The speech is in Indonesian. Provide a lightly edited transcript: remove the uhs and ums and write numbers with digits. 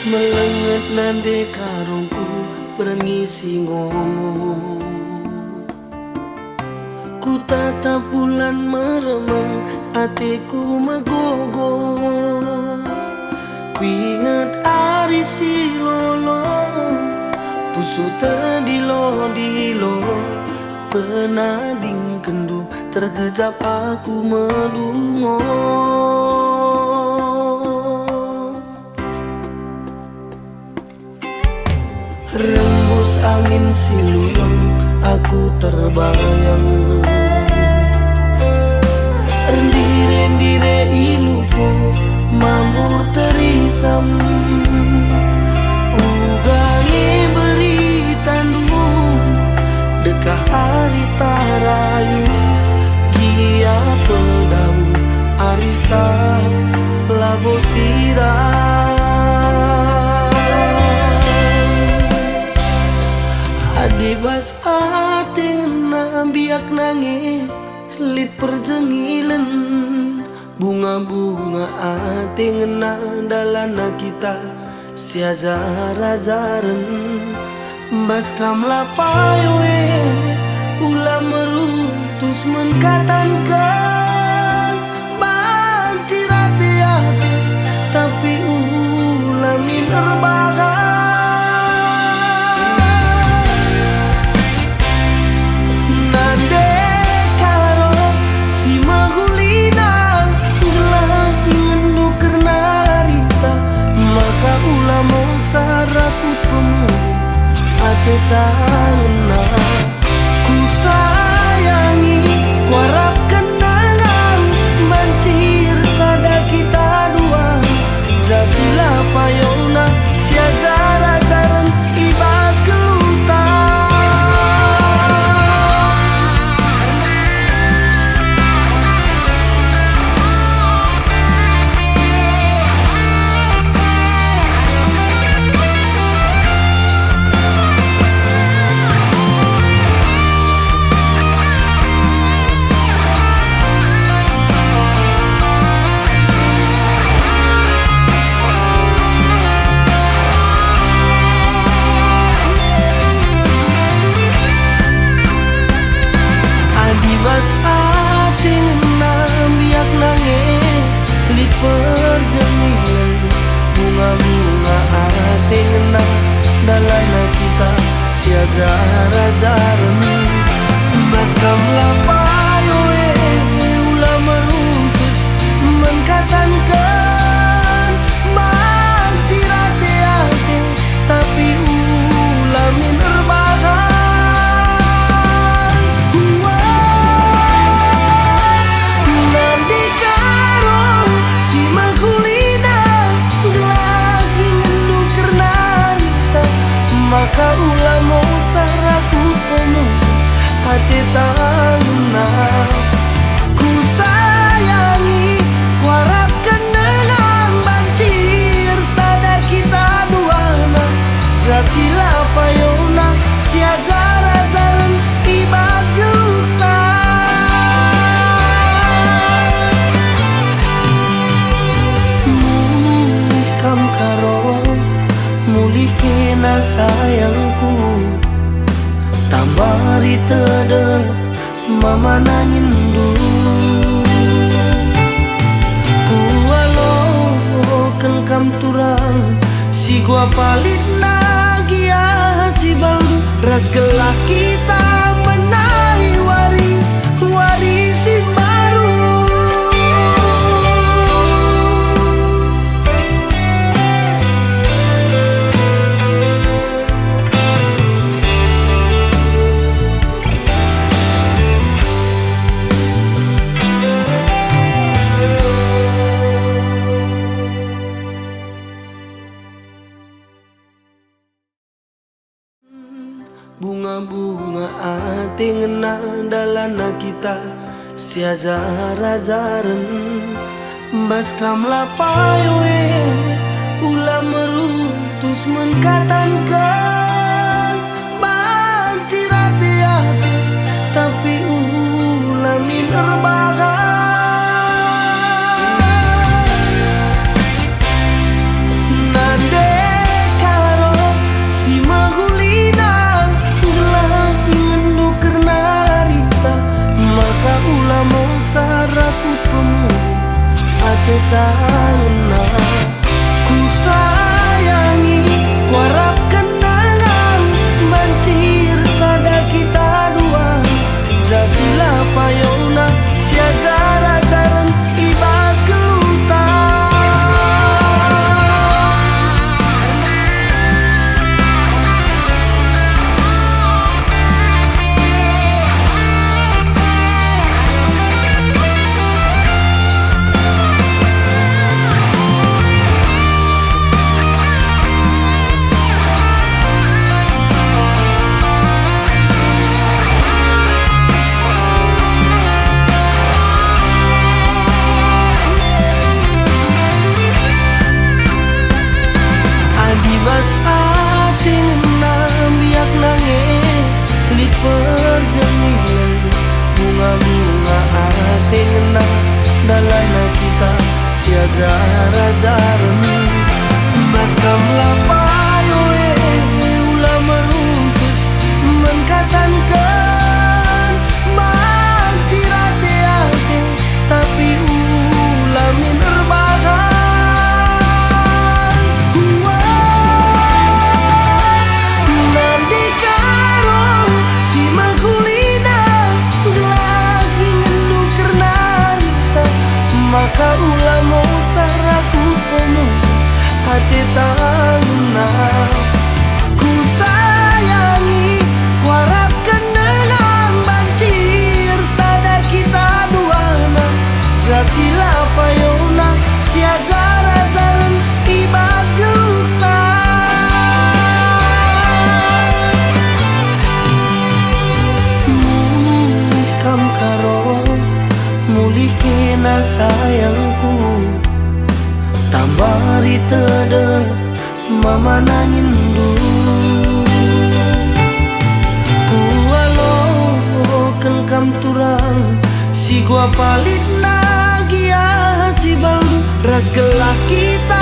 Melenget nande karungku berengisi ngomong. Ku tatap bulan meremang, hatiku megogo. Ku ingat hari silolo, pusu terdilo-dilo. Penading kendu terkejap aku melungo. Rembus angin silulang, aku terbayang. Rendire-ndire iluku mambur terisam. Ugangi beritandu dekah hari tarayu. Gia pedang arita labo sirah. Adibas ate ngena biak nange lit perjengilan. Bunga-bunga ate ngena dalana kita siajar-ajaran. Bas kam lapayoe ulah meruntus menkatankan. Banci hati-hati tapi ulah minerbakan. Sarakut pemuda ate tangena. Ku sayangi ku harap kenangan banjir sada kita dua. Jasila payona siajar-ajaran ibas gelutan. Bas ate ngena biak nange lit perjenilan. Bunga-bunga ate ngena dalana kita siajar-ajaran. Bas kam lapayoe ulah meruntus menkatankan. Banci hati-hati tapi ulah minerbakan. Maka ulah mau sarakut pemuda hati tangena. Ku sayangi ku harap kenangan banjir sadar kita duana. Jasila payona siajar-ajaran ibas gelutan. Mulih kam karo mulih kena sayangku. Tambari tede mama nangin dulu. Kualo kenkam turang si gua palit nagia cibaldu. Ras gelah kita menai warisin baru. Bunga-bunga ate ngena dalana kita siajar-ajaran. Bas kam lapayoe ulah meruntus menkatankan. Banci hati-hati tapi ulah minerbakan. Nande hati tangna. Ku sayangi, ku harapkan dengan banjir sadar kita duana. Jasila payona sia jara-jaran ibas gelukta. Mulih kam karo, mulih kena sayangku. Tambari tede mama nangin dulu. Walau kam turang si gua palit nagia cibaldu ras gelak kita